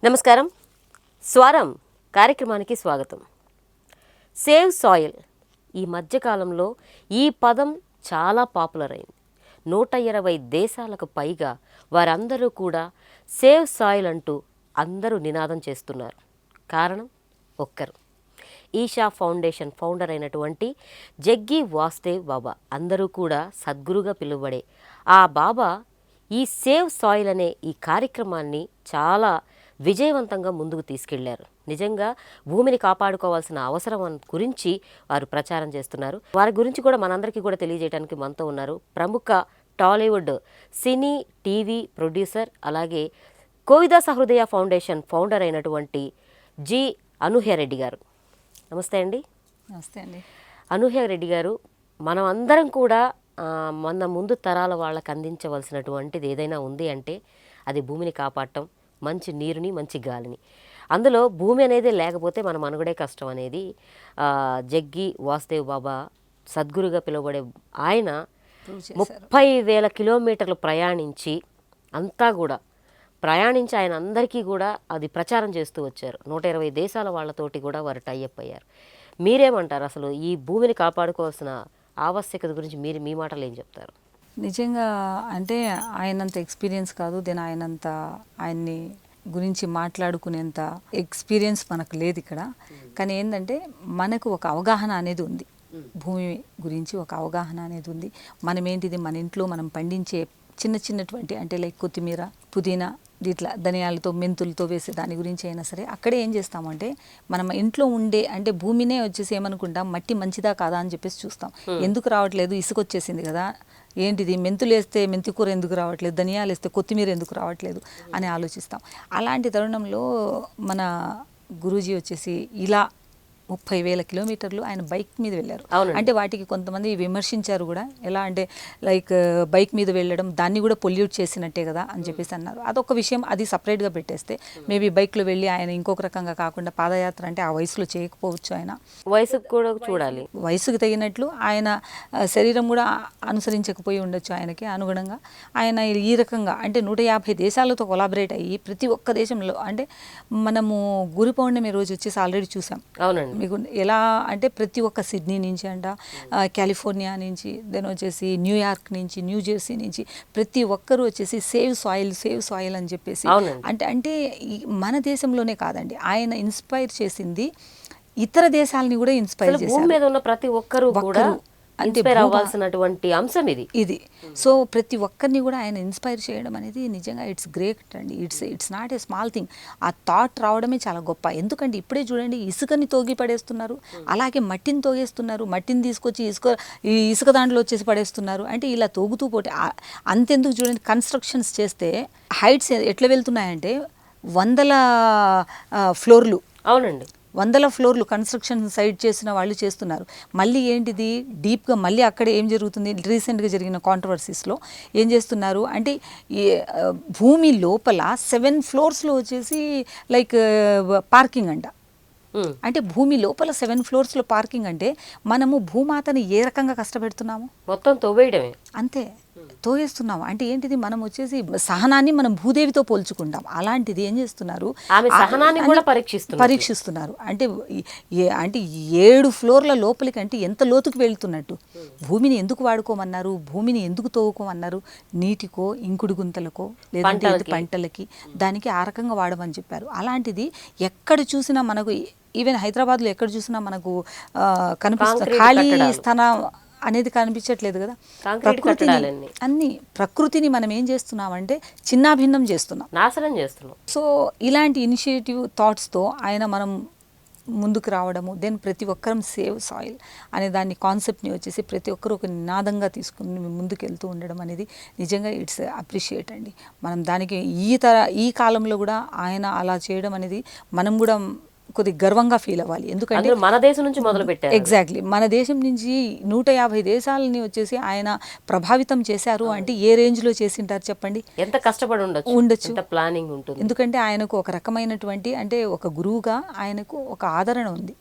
నమస్కారం. స్వరం కార్యక్రమానికి స్వాగతం. సేవ్ సాయిల్ ఈ మధ్యకాలంలో ఈ పదం చాలా పాపులర్ అయింది. 120 దేశాలకు పైగా వారందరూ కూడా సేవ్ సాయిల్ అంటూ అందరూ నినాదం చేస్తున్నారు. కారణం ఒక్కరు, ఈషా ఫౌండేషన్ ఫౌండర్ అయినటువంటి జగ్గి వాసుదేవ్ బాబా. అందరూ కూడా సద్గురుగా పిలువబడే ఆ బాబా ఈ సేవ్ సాయిల్ అనే ఈ కార్యక్రమాన్ని చాలా విజయవంతంగా ముందుకు తీసుకెళ్లారు. నిజంగా భూమిని కాపాడుకోవాల్సిన అవసరం గురించి వారు ప్రచారం చేస్తున్నారు. వారి గురించి కూడా మనందరికీ కూడా తెలియజేయడానికి మనతో ఉన్నారు ప్రముఖ టాలీవుడ్ సినీ టీవీ ప్రొడ్యూసర్, అలాగే కోవిద సహృదయ ఫౌండేషన్ ఫౌండర్ అయినటువంటి జి అనూహ్య రెడ్డి గారు. నమస్తే అండి. నమస్తే అండి. అనూహ్య రెడ్డి గారు, మనం అందరం కూడా మన ముందు తరాల వాళ్ళకి అందించవలసినటువంటిది ఏదైనా ఉంది అంటే అది భూమిని కాపాడటం, మంచి నీరుని, మంచి గాలిని. అందులో భూమి అనేది లేకపోతే మన మనుగడే కష్టం అనేది జగ్గి వాసుదేవ్ బాబా సద్గురుగా పిలువబడే ఆయన 30,000 కిలోమీటర్లు ప్రయాణించి ఆయన అందరికీ కూడా అది ప్రచారం చేస్తూ వచ్చారు. 120 దేశాల వాళ్ళతోటి కూడా వారు టైఅప్ అయ్యారు. మీరేమంటారు? అసలు ఈ భూమిని కాపాడుకోవాల్సిన ఆవశ్యకత గురించి మీరు మీ మాటలు ఏం చెప్తారు? నిజంగా అంటే ఆయనంత ఎక్స్పీరియన్స్ కాదు, ఆయన్ని గురించి మాట్లాడుకునేంత ఎక్స్పీరియన్స్ మనకు లేదు ఇక్కడ. కానీ ఏంటంటే మనకు ఒక అవగాహన అనేది ఉంది, భూమి గురించి ఒక అవగాహన అనేది ఉంది. మనం ఏంటిది, మన ఇంట్లో మనం పండించే చిన్నటువంటి అంటే లైక్ కొత్తిమీర, పుదీనా, ఇట్లా ధనియాలతో మెంతులతో వేసే దాని గురించి అయినా సరే అక్కడే ఏం చేస్తామంటే మనం ఇంట్లో ఉండే అంటే భూమినే వచ్చేసి ఏమనుకుంటాం, మట్టి మంచిదా కాదా అని చెప్పేసి చూస్తాం. ఎందుకు రావట్లేదు, ఇసుక వచ్చేసింది కదా, ఏంటిది మెంతులు వేస్తే మెంతి కూర ఎందుకు రావట్లేదు, ధనియాలు వేస్తే కొత్తిమీర ఎందుకు రావట్లేదు అని ఆలోచిస్తాం. అలాంటి తరుణంలో మన గురూజీ వచ్చేసి ఇలా 30,000 కిలోమీటర్లు ఆయన బైక్ మీద వెళ్ళారు. అంటే వాటికి కొంతమంది విమర్శించారు కూడా, ఎలా అంటే లైక్ బైక్ మీద వెళ్ళడం దాన్ని కూడా పొల్యూట్ చేసినట్టే కదా అని చెప్పేసి అన్నారు. అదొక విషయం, అది సపరేట్గా పెట్టేస్తే మేబీ బైక్లో వెళ్ళి ఆయన ఇంకొక రకంగా కాకుండా పాదయాత్ర అంటే ఆ వయసులో చేయకపోవచ్చు. ఆయన వయసుకు కూడా చూడాలి, వయసుకు తగినట్లు ఆయన శరీరం కూడా అనుసరించకపోయి ఉండొచ్చు. ఆయనకి అనుగుణంగా ఆయన ఈ రకంగా అంటే 150 దేశాలతో కొలాబరేట్ అయ్యి ప్రతి ఒక్క దేశంలో అంటే మనము గురు పౌర్ణమి రోజు వచ్చేసి ఆల్రెడీ చూసాం. అవునండి. మీకు ఎలా అంటే ప్రతి ఒక్క సిడ్నీ నుంచి అంట, కాలిఫోర్నియా నుంచి, దెన్ వచ్చేసి న్యూయార్క్ నుంచి, న్యూజెర్సీ నుంచి ప్రతి ఒక్కరు వచ్చేసి సేవ్ సాయిల్ అని చెప్పేసి అంటే మన దేశంలోనే కాదండి, ఆయన ఇన్స్పైర్ చేసింది ఇతర దేశాలని కూడా ఇన్స్పైర్ చేశారు. భూమి మీద ఉన్న ప్రతి ఒక్కరు కూడా ఇన్స్పైర్ అవ్వాల్సినటువంటి అంశం ఇది. సో ప్రతి ఒక్కరిని కూడా ఆయన ఇన్స్పైర్ చేయడం అనేది నిజంగా ఇట్స్ గ్రేట్ అండి. It's not a small thing. ఆ థాట్ రావడమే చాలా గొప్ప. ఎందుకంటే ఇప్పుడే చూడండి, ఇసుకని తోగి పడేస్తున్నారు, అలాగే మట్టిని తోగేస్తున్నారు, మట్టిని తీసుకొచ్చి ఇసుక దాంట్లో వచ్చేసి పడేస్తున్నారు. అంటే ఇలా తోగుతూ పోతే అంతెందుకు చూడండి, కన్స్ట్రక్షన్స్ చేస్తే హైట్స్ ఎట్లా వెళ్తున్నాయంటే 100 ఫ్లోర్లు. అవునండి, 100 ఫ్లోర్లు కన్స్ట్రక్షన్ సైట్ చేసిన వాళ్ళు చేస్తున్నారు. మళ్ళీ ఏంటిది డీప్గా మళ్ళీ అక్కడ ఏం జరుగుతుంది, రీసెంట్గా జరిగిన కాంట్రవర్సీస్లో ఏం చేస్తున్నారు అంటే భూమి లోపల 7 ఫ్లోర్స్లో వచ్చేసి లైక్ పార్కింగ్ అంట. అంటే భూమి లోపల 7 ఫ్లోర్స్లో పార్కింగ్ అంటే మనము భూమాతని ఏ రకంగా కష్టపెడుతున్నాము, మొత్తం తోవేయడమే, అంతే తోగేస్తున్నాము. అంటే ఏంటిది, మనం వచ్చేసి సహనాన్ని మనం భూదేవితో పోల్చుకుంటాం. అలాంటిది ఏం చేస్తున్నారు, పరీక్షిస్తున్నారు. అంటే 7 ఫ్లోర్ల లోపలికి అంటే ఎంత లోతుకు వెళ్తున్నట్టు. భూమిని ఎందుకు వాడుకోమన్నారు, భూమిని ఎందుకు తోవుకోమన్నారు, నీటికో, ఇంకుడు గుంతలకో, లేదంటే పంటలకి, దానికి ఆ రకంగా వాడమని చెప్పారు. అలాంటిది ఎక్కడ చూసినా మనకు, ఈవెన్ హైదరాబాద్లో ఎక్కడ చూసినా మనకు కనిపిస్తుంది, ఖాళీ స్థానం అనేది కనిపించట్లేదు కదా. ప్రకృతిని మనం ఏం చేస్తున్నామంటే చిన్నాభిన్నం చేస్తున్నాం, నాశనం చేస్తున్నాం. సో ఇలాంటి ఇనిషియేటివ్ థాట్స్తో ఆయన మనం ముందుకు రావడము, దెన్ ప్రతి ఒక్కరం సేవ్ సాయిల్ అనే దాన్ని కాన్సెప్ట్ని వచ్చేసి ప్రతి ఒక్కరు ఒక నినాదంగా తీసుకుని ముందుకు వెళ్తూ ఉండడం అనేది నిజంగా ఇట్స్ అప్రిషియేట్ అండి. మనం దానికి ఈ కాలంలో కూడా ఆయన అలా చేయడం అనేది మనం కూడా కొద్దిగా గర్వంగా ఫీల్ అవ్వాలి. ఎందుకంటే మన దేశం నుంచి మొదలు పెట్టారు. ఎగ్జాక్ట్లీ, మన దేశం నుంచి 150 దేశాలని వచ్చేసి ఆయన ప్రభావితం చేశారు. అంటే ఏ రేంజ్లో చేసింటారు చెప్పండి, ఎంత కష్టపడి ఉండొచ్చు, ప్లానింగ్ ఉంటుంది. ఎందుకంటే ఆయనకు ఒక రకమైనటువంటి అంటే ఒక గురువుగా ఆయనకు ఒక ఆదరణ ఉంది,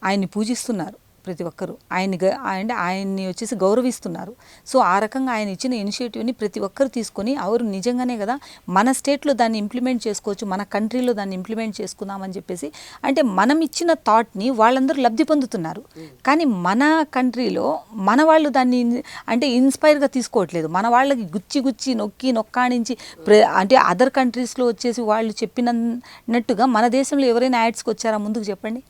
ఆయన్ని పూజిస్తున్నారు ప్రతి ఒక్కరు ఆయన్ని వచ్చేసి గౌరవిస్తున్నారు. సో ఆ రకంగా ఆయన ఇచ్చిన ఇనిషియేటివ్ని ప్రతి ఒక్కరు తీసుకొని ఎవరు నిజంగానే కదా మన స్టేట్లో దాన్ని ఇంప్లిమెంట్ చేసుకోవచ్చు, మన కంట్రీలో దాన్ని ఇంప్లిమెంట్ చేసుకుందామని చెప్పేసి అంటే మనం ఇచ్చిన థాట్ని వాళ్ళందరూ లబ్ధి పొందుతున్నారు. కానీ మన కంట్రీలో మన వాళ్ళు దాన్ని అంటే ఇన్స్పైర్గా తీసుకోవట్లేదు. మన వాళ్ళకి గుచ్చి నొక్కాణించి అంటే అదర్ కంట్రీస్లో వచ్చేసి వాళ్ళు చెప్పినట్టుగా మన దేశంలో ఎవరైనా యాడ్స్కి వచ్చారా ముందుకు చెప్పండి?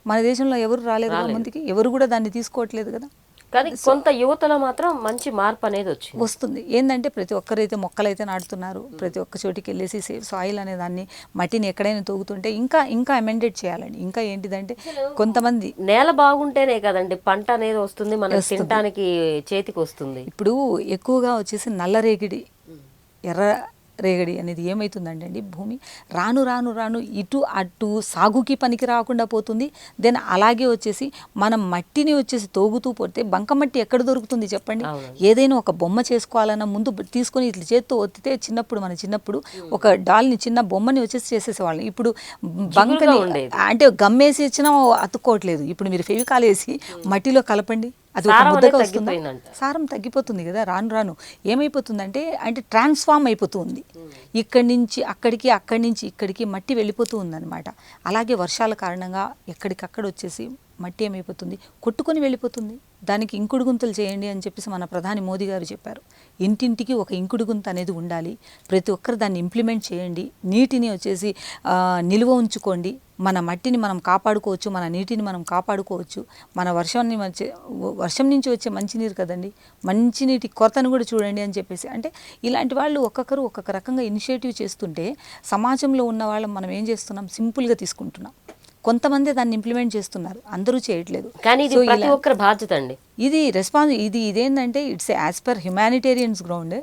మన దేశంలో ఎవరు రాలేదు కదా ముందుకి, ఎవరు కూడా దాన్ని తీసుకోవట్లేదు కదా. కానీ కొంత యువతలో మాత్రం మంచి మార్పు అనేది వస్తుంది. ఏంటంటే ప్రతి ఒక్కరైతే మొక్కలైతే నాటుతున్నారు, ప్రతి ఒక్క చోటికి వెళ్ళేసి సేవ్ సాయిల్ అనే దాన్ని మట్టిని ఎక్కడైనా తోగుతుంటే ఇంకా అమెండెడ్ చేయాలండి. ఇంకా ఏంటిదంటే కొంతమంది నేల బాగుంటేనే కదండి పంట అనేది వస్తుంది, మన తినడానికి చేతికి వస్తుంది. ఇప్పుడు ఎక్కువగా వచ్చేసి నల్లరేగిడి, ఎర్ర రేగడి అనేది ఏమవుతుందంటే అండి, భూమి రాను రాను రాను ఇటు అటు సాగుకి పనికి రాకుండా పోతుంది. దెన్ అలాగే వచ్చేసి మనం మట్టిని వచ్చేసి తోగుతూ పోతే బంకమట్టి ఎక్కడ దొరుకుతుంది చెప్పండి? ఏదైనా ఒక బొమ్మ చేసుకోవాలన్నా ముందు తీసుకొని ఇట్లా చేత్తో ఒత్తితే మన చిన్నప్పుడు ఒక డాల్ని చిన్న బొమ్మని వచ్చేసి చేసేసేవాళ్ళం. ఇప్పుడు బంకని అంటే గమ్మేసి ఇచ్చినా అతుక్కోవట్లేదు. ఇప్పుడు మీరు ఫెవికాల్ వేసి మట్టిలో కలపండి, అది ఒక ముద్దగా వస్తుంది, సారం తగ్గిపోతుంది కదా. రాను రాను ఏమైపోతుందంటే అంటే ట్రాన్స్ఫార్మ్ అయిపోతుంది. ఇక్కడి నుంచి అక్కడికి, అక్కడి నుంచి ఇక్కడికి మట్టి వెళ్ళిపోతూ ఉందన్నమాట. అలాగే వర్షాల కారణంగా ఎక్కడికక్కడ వచ్చేసి మట్టి ఏమైపోతుంది, కొట్టుకొని వెళ్ళిపోతుంది. దానికి ఇంకుడు గుంతలు చేయండి అని చెప్పేసి మన ప్రధాని మోదీ గారు చెప్పారు. ఇంటింటికి ఒక ఇంకుడు గుంత అనేది ఉండాలి, ప్రతి ఒక్కరు దాన్ని ఇంప్లిమెంట్ చేయండి, నీటిని వచ్చేసి నిల్వ ఉంచుకోండి, మన మట్టిని మనం కాపాడుకోవచ్చు, మన నీటిని మనం కాపాడుకోవచ్చు. మన వర్షం నుంచి వచ్చే మంచినీరు కదండి, మంచినీటి కొరతను కూడా చూడండి అని చెప్పేసి అంటే ఇలాంటి వాళ్ళు ఒక్కొక్కరు ఒక్కొక్క రకంగా ఇనిషియేటివ్ చేస్తుంటే సమాజంలో ఉన్న వాళ్ళం మనం ఏం చేస్తున్నాం, సింపుల్గా తీసుకుంటున్నాం. కొంతమంది దాన్ని ఇంప్లిమెంట్ చేస్తున్నారు, అందరూ చేయట్లేదు. కానీ ఇది ప్రతి ఒక్కరి బాధ్యత అండి. ఇది ఇదేంటంటే ఇట్స్ యాజ్ పర్ హ్యుమానిటేరియన్స్ గ్రౌండ్.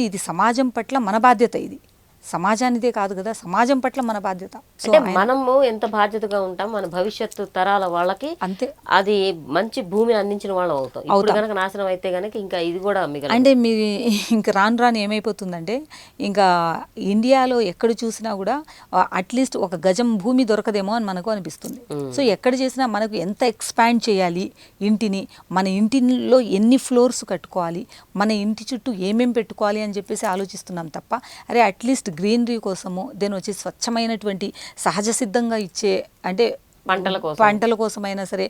ఇది సమాజం పట్ల మన బాధ్యత. ఇది సమాజానిదే కాదు కదా, సమాజం పట్ల మన బాధ్యత. అంటే మనము ఎంత బాధ్యతగా ఉంటాం, మన భవిష్యత్తు తరాల వాళ్ళకి అంతే అది మంచి భూమిని అందించిన వాళ్ళం అవుతాం. ఇప్పుడు కనుక నాశనం అయితే కనుక ఇంకా ఇది కూడా అంటే మీరు ఇంకా రాను ఏమైపోతుందంటే ఇంకా ఇండియాలో ఎక్కడ చూసినా కూడా అట్లీస్ట్ ఒక గజం భూమి దొరకదేమో అని మనకు అనిపిస్తుంది. సో ఎక్కడ చేసినా మనకు ఎంత ఎక్స్పాండ్ చేయాలి ఇంటిని, మన ఇంటిలో ఎన్ని ఫ్లోర్స్ కట్టుకోవాలి, మన ఇంటి చుట్టూ ఏమేం పెట్టుకోవాలి అని చెప్పేసి ఆలోచిస్తున్నాం తప్ప అరే అట్లీస్ట్ గ్రీనరీ కోసము దెన్ వచ్చి స్వచ్ఛమైనటువంటి సహజ సిద్ధంగా ఇచ్చే అంటే పంటల కోసమైనా సరే,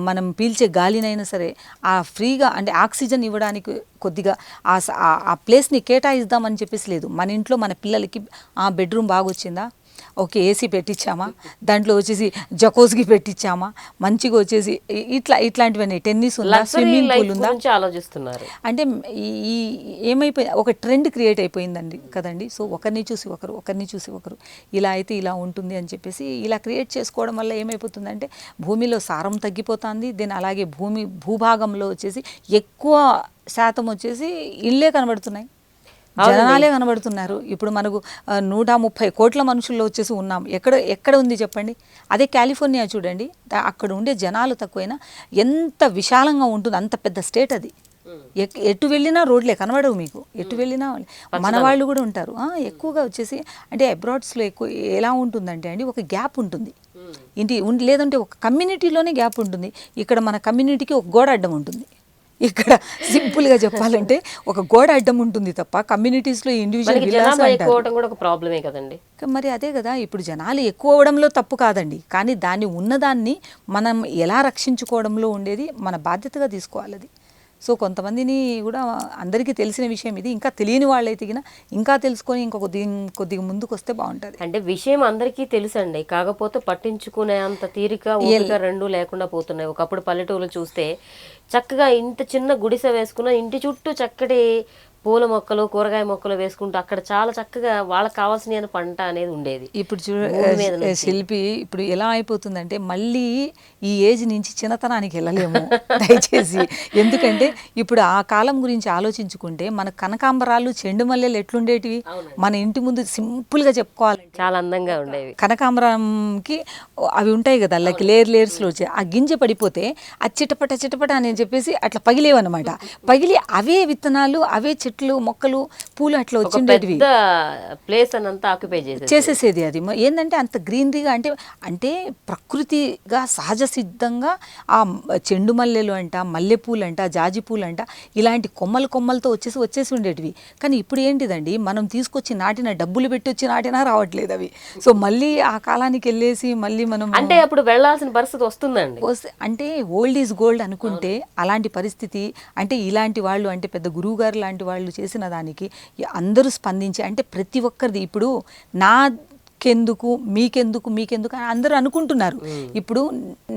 మనం పీల్చే గాలినైనా సరే ఆ ఫ్రీగా అంటే ఆక్సిజన్ ఇవ్వడానికి కొద్దిగా ఆ ప్లేస్ని కేటాయిద్దామని చెప్పేసి లేదు. మన ఇంట్లో మన పిల్లలకి ఆ బెడ్రూమ్ బాగా వచ్చిందా, ఓకే ఏసీ పెట్టించామా, దాంట్లో వచ్చేసి జకోస్కి పెట్టించామా, మంచిగా వచ్చేసి ఇట్లాంటివన్నీ టెన్నిస్ ఉందా, స్విమ్మింగ్ పూల్ ఉందా ఆలోచిస్తున్నారు. అంటే ఏమైపోయింది, ఒక ట్రెండ్ క్రియేట్ అయిపోయిందండి కదండి. సో ఒకరిని చూసి ఒకరు ఇలా అయితే ఇలా ఉంటుంది అని చెప్పేసి ఇలా క్రియేట్ చేసుకోవడం వల్ల ఏమైపోతుందంటే భూమిలో సారం తగ్గిపోతుంది. దెన్ అలాగే భూభాగంలో వచ్చేసి ఎక్కువ శాతం వచ్చేసి ఇళ్ళే కనబడుతున్నాయి, జనాలే కనబడుతున్నారు. ఇప్పుడు మనకు 130 కోట్ల మనుషుల్లో వచ్చేసి ఉన్నాం. ఎక్కడ ఉంది చెప్పండి? అదే కాలిఫోర్నియా చూడండి, అక్కడ ఉండే జనాలు తక్కువైనా ఎంత విశాలంగా ఉంటుంది, అంత పెద్ద స్టేట్ అది. ఎటు వెళ్ళినా రోడ్లే కనబడవు మీకు, ఎటు వెళ్ళినా మన వాళ్ళు కూడా ఉంటారు. ఎక్కువగా వచ్చేసి అంటే అబ్రాడ్స్లో ఎక్కువ ఎలా ఉంటుందంటే అండి ఒక గ్యాప్ ఉంటుంది లేదంటే ఒక కమ్యూనిటీలోనే గ్యాప్ ఉంటుంది. ఇక్కడ మన కమ్యూనిటీకి ఒక గోడ అడ్డం ఉంటుంది. ఇక్కడ సింపుల్గా చెప్పాలంటే ఒక గోడ అడ్డం ఉంటుంది తప్ప కమ్యూనిటీస్లో ఇండివిజువల్ ప్రాబ్లమే కదండి. మరి అదే కదా, ఇప్పుడు జనాలు ఎక్కువ అవడంలో తప్పు కాదండి, కానీ దాన్ని ఉన్నదాన్ని మనం ఎలా రక్షించుకోవడంలో ఉండేది మన బాధ్యతగా తీసుకోవాలి అది. సో కొంతమందిని కూడా అందరికీ తెలిసిన విషయం ఇది, ఇంకా తెలియని వాళ్ళైతే ఇంకా తెలుసుకొని కొద్దిగా ముందుకు వస్తే బాగుంటుంది. అంటే విషయం అందరికీ తెలుసండి, కాకపోతే పట్టించుకునే అంత తీరిక ఓపిక రెండూ లేకుండా పోతున్నాయి. ఒకప్పుడు పల్లెటూరు చూస్తే చక్కగా ఇంత చిన్న గుడిసె వేసుకున్న ఇంటి చుట్టూ చక్కటి పూల మొక్కలు కూరగాయ మొక్కలు వేసుకుంటూ అక్కడ చాలా చక్కగా వాళ్ళకి కావాల్సిన పంట అనేది ఉండేది. ఇప్పుడు శిల్పి ఇప్పుడు ఎలా అయిపోతుందంటే మళ్ళీ ఈ ఏజ్ నుంచి చిన్నతనానికి వెళ్ళలేము దయచేసి. ఎందుకంటే ఇప్పుడు ఆ కాలం గురించి ఆలోచించుకుంటే మన కనకాంబరాలు చెండు మల్లెలు ఎట్లుండేటివి, మన ఇంటి ముందు సింపుల్గా చెప్పుకోవాలి చాలా అందంగా ఉండేవి. కనకాంబరంకి అవి ఉంటాయి కదా లైక్ లేయర్స్లో వచ్చి ఆ గింజ పడిపోతే ఆ చిటపట అని చెప్పేసి అట్లా పగిలేవన్నమాట. పగిలి అవే విత్తనాలు అవే చెట్లు మొక్కలు పూలు అట్లా ఒక వచ్చిండేటివి. పెద్ద ప్లేస్ అనంతా ఆక్యుపై చేసేసేది అది. ఏంటంటే అంత గ్రీనరీగా, అంటే అంటే ప్రకృతిగా సహజ సిద్ధంగా ఆ చెండు మల్లెలు అంట, మల్లెపూలు అంట, జాజి పూలు అంట, ఇలాంటి కొమ్మలతో వచ్చేసి ఉండేటివి. కానీ ఇప్పుడు ఏంటిదండి, మనం తీసుకొచ్చి నాటిన, డబ్బులు పెట్టి వచ్చి నాటినా రావట్లేదు అవి. సో మళ్ళీ ఆ కాలానికి వెళ్ళేసి మళ్ళీ మనం అంటే అప్పుడు వెళ్ళాల్సిన పరిస్థితి వస్తుందండి. అంటే ఓల్డ్ ఈజ్ గోల్డ్ అనుకుంటే అలాంటి పరిస్థితి, అంటే ఇలాంటి వాళ్ళు, అంటే పెద్ద గురువుగారు లాంటి వాళ్ళు చేసిన దానికి అందరూ స్పందించి, అంటే ప్రతి ఒక్కరిది ఇప్పుడు నాకెందుకు మీకెందుకు అని అందరూ అనుకుంటున్నారు. ఇప్పుడు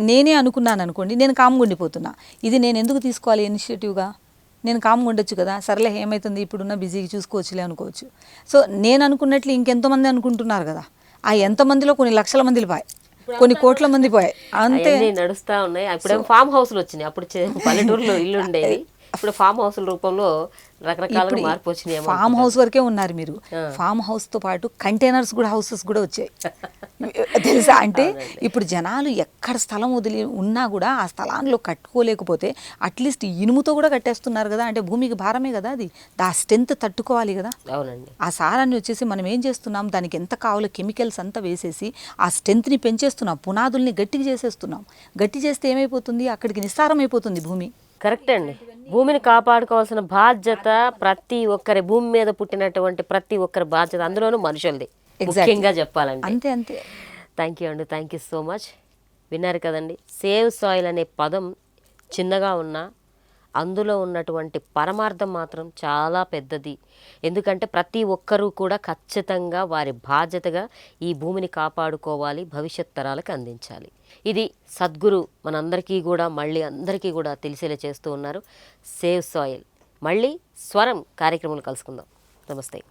నేనే అనుకున్నాను అనుకోండి, నేను కామ్గా ఉండిపోతున్నా. ఇది నేను ఎందుకు తీసుకోవాలి ఇనిషియేటివ్గా? నేను కామ్గా ఉండొచ్చు కదా, సర్లే ఏమవుతుంది ఇప్పుడున్న బిజీకి చూసుకోవచ్చులే అనుకోవచ్చు. సో నేను అనుకున్నట్లు ఇంకెంతోమంది అనుకుంటున్నారు కదా, ఆ ఎంతమందిలో కొన్ని లక్షల మంది పోయి, కొన్ని కోట్ల మంది పోయాయి అంతే. అవన్నీ నడుస్తా ఉన్నాయి. ఇప్పుడేమో ఫామ్ హౌస్లు వచ్చినాయి. అప్పుడు పల్లెటూరులో ఇల్లు ఉండేది, ఇప్పుడు ఫామ్ హౌస్ల రూపంలో రకరకాల మార్పు వచ్చినాయి. ఫామ్ హౌస్ వరకే ఉన్నారు మీరు. ఫామ్ హౌస్ తో పాటు కంటైనర్స్ కూడా, హౌసెస్ కూడా వచ్చాయి తెలుసా. అంటే ఇప్పుడు జనాలు ఎక్కడ స్థలం వదిలి ఉన్నా కూడా ఆ స్థలాల్లో కట్టుకోలేకపోతే అట్లీస్ట్ ఇనుముతో కూడా కట్టేస్తున్నారు కదా. అంటే భూమికి భారమే కదా అది, ఆ స్ట్రెంత్ తట్టుకోవాలి కదా. అవునండి. ఆ సారాన్ని వచ్చేసి మనం ఏం చేస్తున్నాం, దానికి ఎంత కావాలో కెమికల్స్ అంతా వేసేసి ఆ స్ట్రెంత్ని పెంచేస్తున్నాం, పునాదుల్ని గట్టిగా చేసేస్తున్నాం. గట్టి చేస్తే ఏమైపోతుంది, అక్కడికి నిస్సారం అయిపోతుంది భూమి. కరెక్ట్ అండి. భూమిని కాపాడుకోవాల్సిన బాధ్యత ప్రతి ఒక్కరి, భూమి మీద పుట్టినటువంటి ప్రతి ఒక్కరి బాధ్యత, అందులోనూ మనుషులది ముఖ్యంగా చెప్పాలండి. అంతే. థ్యాంక్ యూ అండి, థ్యాంక్ యూ సో మచ్. విన్నారు కదండి, సేవ్ సాయిల్ అనే పదం చిన్నగా ఉన్నా అందులో ఉన్నటువంటి పరమార్థం మాత్రం చాలా పెద్దది. ఎందుకంటే ప్రతి ఒక్కరూ కూడా ఖచ్చితంగా వారి బాధ్యతగా ఈ భూమిని కాపాడుకోవాలి, భవిష్యత్ తరాలకు అందించాలి. ఇది సద్గురు మనందరికీ కూడా, మళ్ళీ అందరికీ కూడా తెలిసేలా చేస్తూ ఉన్నారు. Save soil. మళ్ళీ స్వరం కార్యక్రమంలో కలుసుకుందాం. నమస్తే.